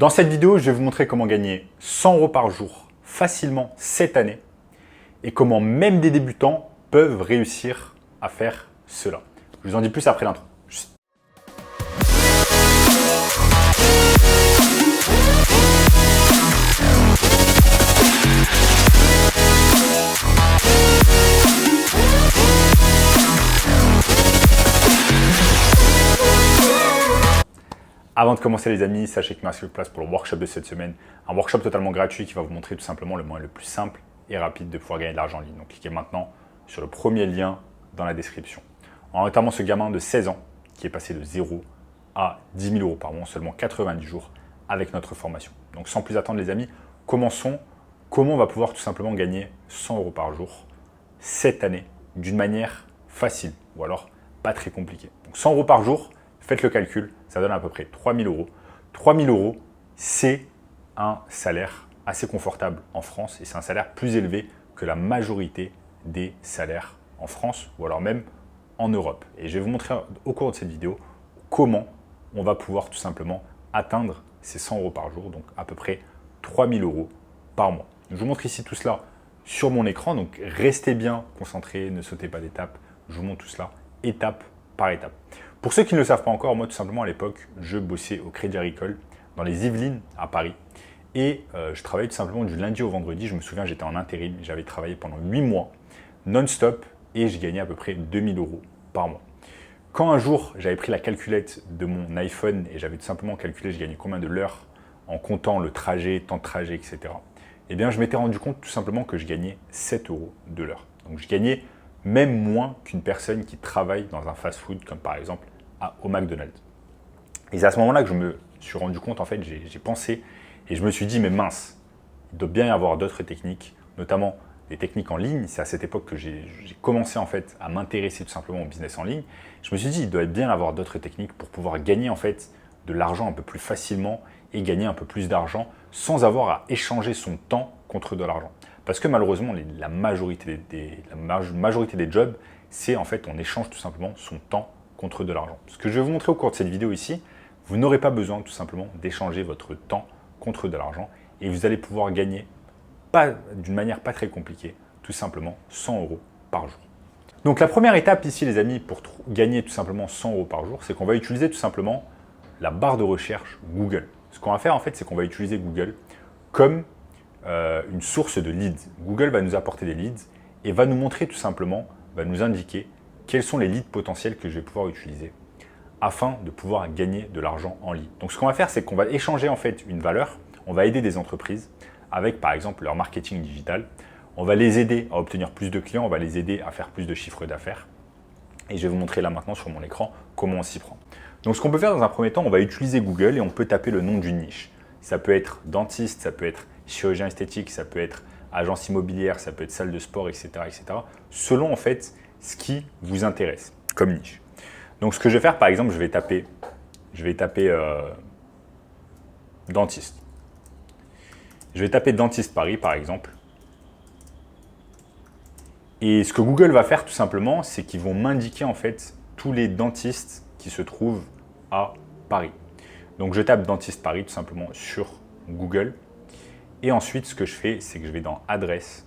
Dans cette vidéo, je vais vous montrer comment gagner 100 € par jour facilement cette année et comment même des débutants peuvent réussir à faire cela. Je vous en dis plus après l'intro. Avant de commencer les amis, sachez que merci de place pour le workshop de cette semaine. Un workshop totalement gratuit qui va vous montrer tout simplement le moyen le plus simple et rapide de pouvoir gagner de l'argent en ligne. Donc cliquez maintenant sur le premier lien dans la description. En notamment ce gamin de 16 ans qui est passé de 0 à 10 000 € par mois en seulement 90 jours avec notre formation. Donc sans plus attendre les amis, commençons. Comment on va pouvoir tout simplement gagner 100 € par jour cette année d'une manière facile ou alors pas très compliquée. Donc 100 € par jour, faites le calcul, ça donne à peu près 3 000 €. 3 000 €, c'est un salaire assez confortable en France et c'est un salaire plus élevé que la majorité des salaires en France ou alors même en Europe. Et je vais vous montrer au cours de cette vidéo comment on va pouvoir tout simplement atteindre ces 100 € par jour, donc à peu près 3 000 € par mois. Je vous montre ici tout cela sur mon écran, donc restez bien concentrés, ne sautez pas d'étape. Je vous montre tout cela étape par étape. Pour ceux qui ne le savent pas encore, moi tout simplement à l'époque, je bossais au Crédit Agricole dans les Yvelines à Paris et je travaillais tout simplement du lundi au vendredi. Je me souviens, j'étais en intérim, j'avais travaillé pendant 8 mois non-stop et je gagnais à peu près 2 000 € par mois. Quand un jour, j'avais pris la calculette de mon iPhone et j'avais tout simplement calculé je gagnais combien de l'heure en comptant le trajet, temps de trajet, etc. Eh bien, je m'étais rendu compte tout simplement que je gagnais 7 € de l'heure. Donc, je gagnais même moins qu'une personne qui travaille dans un fast-food comme par exemple au McDonald's. Et c'est à ce moment-là que je me suis rendu compte, en fait, j'ai pensé et je me suis dit, mais mince, il doit bien y avoir d'autres techniques, notamment des techniques en ligne. C'est à cette époque que j'ai commencé en fait à m'intéresser tout simplement au business en ligne. Je me suis dit, il doit bien y avoir d'autres techniques pour pouvoir gagner en fait de l'argent un peu plus facilement et gagner un peu plus d'argent sans avoir à échanger son temps contre de l'argent. Parce que malheureusement, la majorité des jobs, c'est en fait on échange tout simplement son temps contre de l'argent. Ce que je vais vous montrer au cours de cette vidéo ici, vous n'aurez pas besoin tout simplement d'échanger votre temps contre de l'argent et vous allez pouvoir gagner d'une manière pas très compliquée, tout simplement 100 € par jour. Donc la première étape ici les amis pour gagner tout simplement 100 € par jour, c'est qu'on va utiliser tout simplement la barre de recherche Google. Ce qu'on va faire en fait, c'est qu'on va utiliser Google comme une source de leads. Google va nous apporter des leads et va nous montrer tout simplement, va nous indiquer quels sont les leads potentiels que je vais pouvoir utiliser afin de pouvoir gagner de l'argent en ligne. Donc ce qu'on va faire, c'est qu'on va échanger en fait une valeur, on va aider des entreprises avec par exemple leur marketing digital, on va les aider à obtenir plus de clients, on va les aider à faire plus de chiffre d'affaires et je vais vous montrer là maintenant sur mon écran comment on s'y prend. Donc ce qu'on peut faire dans un premier temps, on va utiliser Google et on peut taper le nom d'une niche. Ça peut être dentiste, ça peut être chirurgien esthétique, ça peut être agence immobilière, ça peut être salle de sport, etc. selon en fait ce qui vous intéresse comme niche. Donc ce que je vais faire par exemple, je vais taper dentiste. Je vais taper dentiste Paris par exemple. Et ce que Google va faire tout simplement, c'est qu'ils vont m'indiquer en fait tous les dentistes qui se trouvent à Paris. Donc je tape dentiste Paris tout simplement sur Google. Et ensuite, ce que je fais, c'est que je vais dans adresse.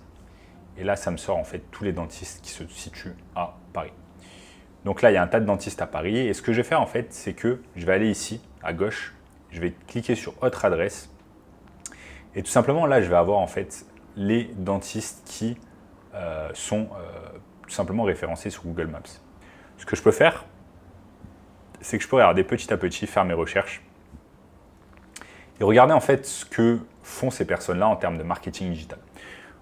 Et là, ça me sort en fait tous les dentistes qui se situent à Paris. Donc là, il y a un tas de dentistes à Paris. Et ce que je vais faire en fait, c'est que je vais aller ici, à gauche. Je vais cliquer sur autre adresse. Et tout simplement, là, je vais avoir en fait les dentistes qui sont tout simplement référencés sur Google Maps. Ce que je peux faire, c'est que je peux regarder petit à petit, faire mes recherches. Et regarder en fait ce que font ces personnes-là en termes de marketing digital.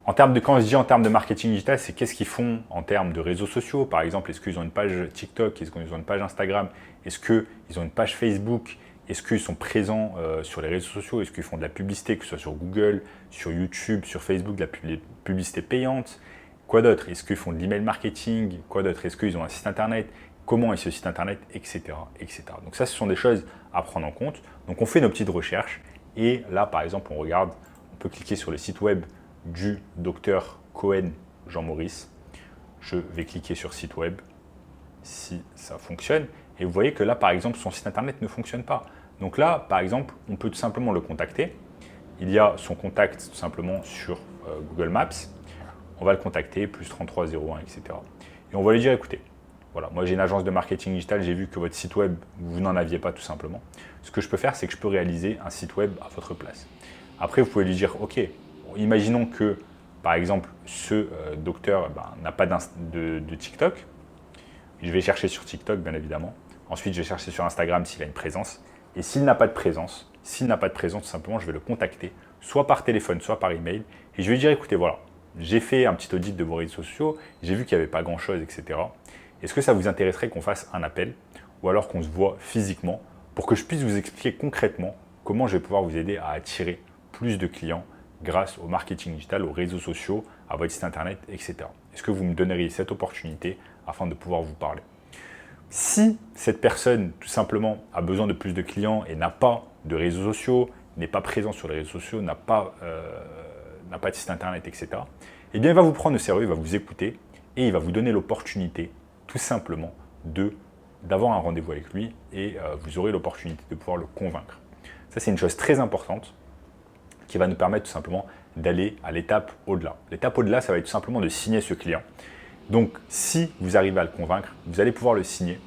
Quand je dis en termes de marketing digital, c'est qu'est-ce qu'ils font en termes de réseaux sociaux. Par exemple, est-ce qu'ils ont une page TikTok, est-ce qu'ils ont une page Instagram, est-ce qu'ils ont une page Facebook, est-ce qu'ils sont présents sur les réseaux sociaux, est-ce qu'ils font de la publicité, que ce soit sur Google, sur YouTube, sur Facebook, de la publicité payante. Quoi d'autre? Est-ce qu'ils font de l'email marketing? Quoi d'autre? Est-ce qu'ils ont un site internet? Comment est ce site internet, etc., etc. Donc ça, ce sont des choses à prendre en compte. Donc on fait nos petites recherches et là, par exemple, on peut cliquer sur le site web du docteur Cohen Jean-Maurice. Je vais cliquer sur site web si ça fonctionne et vous voyez que là, par exemple, son site internet ne fonctionne pas. Donc là, par exemple, on peut tout simplement le contacter. Il y a son contact tout simplement sur Google Maps. On va le contacter, plus 3301, etc. Et on va lui dire, écoutez, voilà, moi j'ai une agence de marketing digital, j'ai vu que votre site web, vous n'en aviez pas tout simplement. Ce que je peux faire, c'est que je peux réaliser un site web à votre place. Après, vous pouvez lui dire, ok, imaginons que, par exemple, ce docteur n'a pas de TikTok. Je vais chercher sur TikTok, bien évidemment. Ensuite, je vais chercher sur Instagram s'il a une présence. Et s'il n'a pas de présence, tout simplement, je vais le contacter, soit par téléphone, soit par email. Et je vais lui dire, écoutez, voilà, j'ai fait un petit audit de vos réseaux sociaux, j'ai vu qu'il n'y avait pas grand-chose, etc. Est-ce que ça vous intéresserait qu'on fasse un appel ou alors qu'on se voit physiquement pour que je puisse vous expliquer concrètement comment je vais pouvoir vous aider à attirer plus de clients grâce au marketing digital, aux réseaux sociaux, à votre site internet, etc. Est-ce que vous me donneriez cette opportunité afin de pouvoir vous parler? Si cette personne, tout simplement, a besoin de plus de clients et n'a pas de réseaux sociaux, n'est pas présent sur les réseaux sociaux, n'a pas de site internet, etc., eh bien, il va vous prendre au sérieux, il va vous écouter et il va vous donner l'opportunité, tout simplement, d'avoir un rendez-vous avec lui et vous aurez l'opportunité de pouvoir le convaincre. Ça, c'est une chose très importante qui va nous permettre tout simplement d'aller à l'étape au-delà. L'étape au-delà, ça va être tout simplement de signer ce client. Donc, si vous arrivez à le convaincre, vous allez pouvoir le signer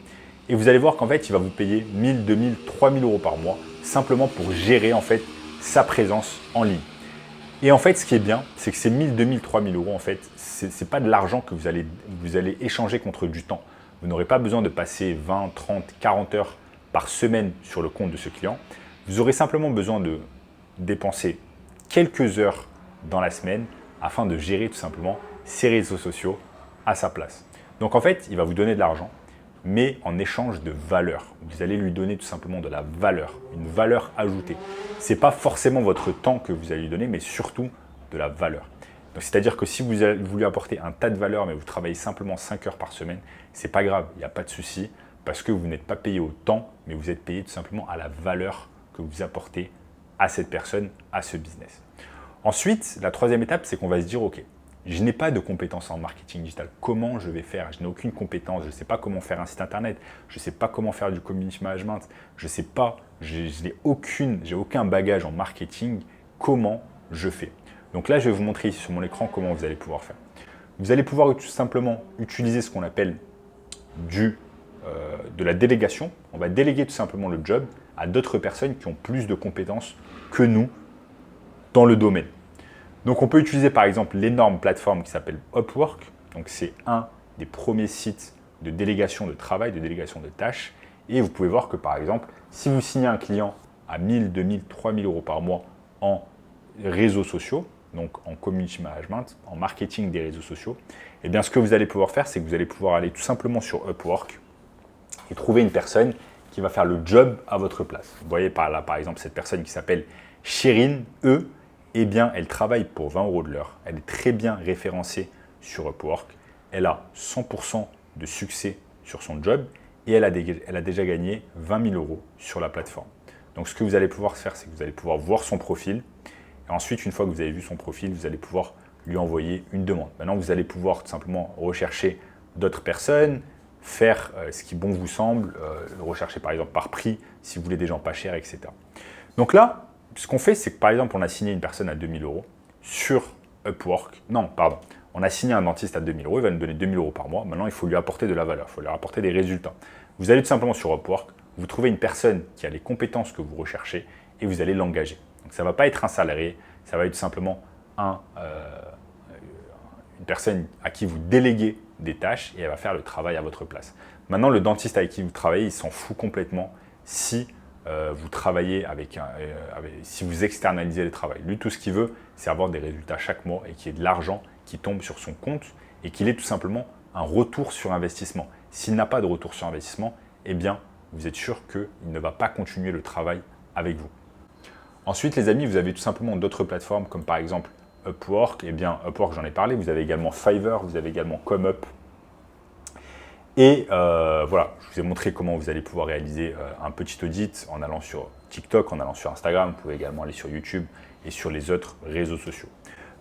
et vous allez voir qu'en fait, il va vous payer 1000, 2000, 3000 euros par mois simplement pour gérer en fait sa présence en ligne. Et en fait, ce qui est bien, c'est que ces 1000, 2000, 3000 euros, en fait, ce n'est pas de l'argent que vous allez échanger contre du temps. Vous n'aurez pas besoin de passer 20, 30, 40 heures par semaine sur le compte de ce client. Vous aurez simplement besoin de dépenser quelques heures dans la semaine afin de gérer tout simplement ses réseaux sociaux à sa place. Donc en fait, il va vous donner de l'argent, mais en échange de valeur. Vous allez lui donner tout simplement de la valeur, une valeur ajoutée. Ce n'est pas forcément votre temps que vous allez lui donner, mais surtout de la valeur. C'est-à-dire que si vous lui apportez un tas de valeur, mais vous travaillez simplement 5 heures par semaine, ce n'est pas grave, il n'y a pas de souci, parce que vous n'êtes pas payé au temps, mais vous êtes payé tout simplement à la valeur que vous apportez à cette personne, à ce business. Ensuite, la troisième étape, c'est qu'on va se dire, ok, je n'ai pas de compétences en marketing digital. Comment je vais faire? Je n'ai aucune compétence. Je ne sais pas comment faire un site internet. Je ne sais pas comment faire du community management. Je ne sais pas. J'ai aucun bagage en marketing. Comment je fais? Donc là, je vais vous montrer ici sur mon écran comment vous allez pouvoir faire. Vous allez pouvoir tout simplement utiliser ce qu'on appelle de la délégation. On va déléguer tout simplement le job à d'autres personnes qui ont plus de compétences que nous dans le domaine. Donc, on peut utiliser par exemple l'énorme plateforme qui s'appelle Upwork. Donc, c'est un des premiers sites de délégation de travail, de délégation de tâches. Et vous pouvez voir que par exemple, si vous signez un client à 1000, 2000, 3000 euros par mois en réseaux sociaux, donc en community management, en marketing des réseaux sociaux, eh bien, ce que vous allez pouvoir faire, c'est que vous allez pouvoir aller tout simplement sur Upwork et trouver une personne qui va faire le job à votre place. Vous voyez par là, par exemple, cette personne qui s'appelle Chérine E. Eh bien, elle travaille pour 20 euros de l'heure. Elle est très bien référencée sur Upwork. Elle a 100% de succès sur son job et elle a déjà gagné 20 000 euros sur la plateforme. Donc, ce que vous allez pouvoir faire, c'est que vous allez pouvoir voir son profil. Et ensuite, une fois que vous avez vu son profil, vous allez pouvoir lui envoyer une demande. Maintenant, vous allez pouvoir tout simplement rechercher d'autres personnes, faire ce qui bon vous semble, rechercher par exemple par prix, si vous voulez des gens pas chers, etc. Donc là, ce qu'on fait, c'est que par exemple, on a signé une personne à 2000 euros sur Upwork. Non, pardon. On a signé un dentiste à 2000 euros, il va nous donner 2000 euros par mois. Maintenant, il faut lui apporter de la valeur, il faut lui apporter des résultats. Vous allez tout simplement sur Upwork, vous trouvez une personne qui a les compétences que vous recherchez et vous allez l'engager. Donc, ça ne va pas être un salarié, ça va être tout simplement une personne à qui vous déléguez des tâches et elle va faire le travail à votre place. Maintenant, le dentiste avec qui vous travaillez, il s'en fout complètement si vous travaillez si vous externalisez le travail. Lui, tout ce qu'il veut, c'est avoir des résultats chaque mois et qu'il y ait de l'argent qui tombe sur son compte et qu'il ait tout simplement un retour sur investissement. S'il n'a pas de retour sur investissement, eh bien, vous êtes sûr qu'il ne va pas continuer le travail avec vous. Ensuite, les amis, vous avez tout simplement d'autres plateformes comme par exemple Upwork. Eh bien, Upwork, j'en ai parlé. Vous avez également Fiverr, vous avez également ComeUp. Et voilà, je vous ai montré comment vous allez pouvoir réaliser un petit audit en allant sur TikTok, en allant sur Instagram. Vous pouvez également aller sur YouTube et sur les autres réseaux sociaux.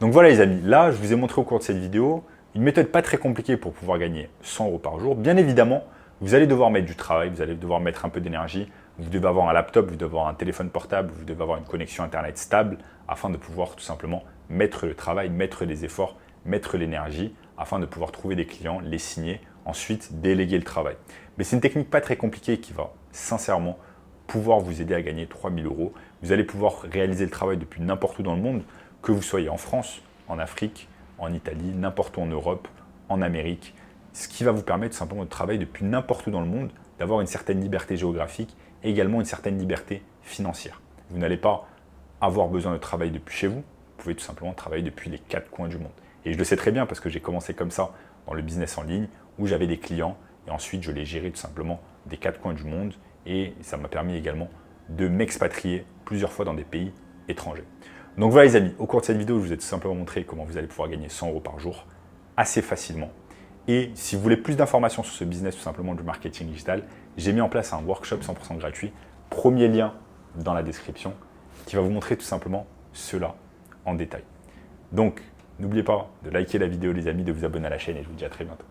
Donc voilà les amis, là je vous ai montré au cours de cette vidéo une méthode pas très compliquée pour pouvoir gagner 100 euros par jour. Bien évidemment, vous allez devoir mettre du travail, vous allez devoir mettre un peu d'énergie. Vous devez avoir un laptop, vous devez avoir un téléphone portable, vous devez avoir une connexion Internet stable afin de pouvoir tout simplement mettre le travail, mettre les efforts, mettre l'énergie afin de pouvoir trouver des clients, les signer, ensuite déléguer le travail. Mais c'est une technique pas très compliquée qui va sincèrement pouvoir vous aider à gagner 3000 euros. Vous allez pouvoir réaliser le travail depuis n'importe où dans le monde, que vous soyez en France, en Afrique, en Italie, n'importe où en Europe, en Amérique, ce qui va vous permettre tout simplement de travailler depuis n'importe où dans le monde, d'avoir une certaine liberté géographique et également une certaine liberté financière. Vous n'allez pas avoir besoin de travailler depuis chez vous, vous pouvez tout simplement travailler depuis les 4 coins du monde. Et je le sais très bien parce que j'ai commencé comme ça dans le business en ligne où j'avais des clients et ensuite je les gérais tout simplement des 4 coins du monde et ça m'a permis également de m'expatrier plusieurs fois dans des pays étrangers. Donc voilà les amis, au cours de cette vidéo, je vous ai tout simplement montré comment vous allez pouvoir gagner 100 euros par jour assez facilement. Et si vous voulez plus d'informations sur ce business, tout simplement du marketing digital, j'ai mis en place un workshop 100% gratuit. Premier lien dans la description qui va vous montrer tout simplement cela en détail. Donc, n'oubliez pas de liker la vidéo les amis, de vous abonner à la chaîne et je vous dis à très bientôt.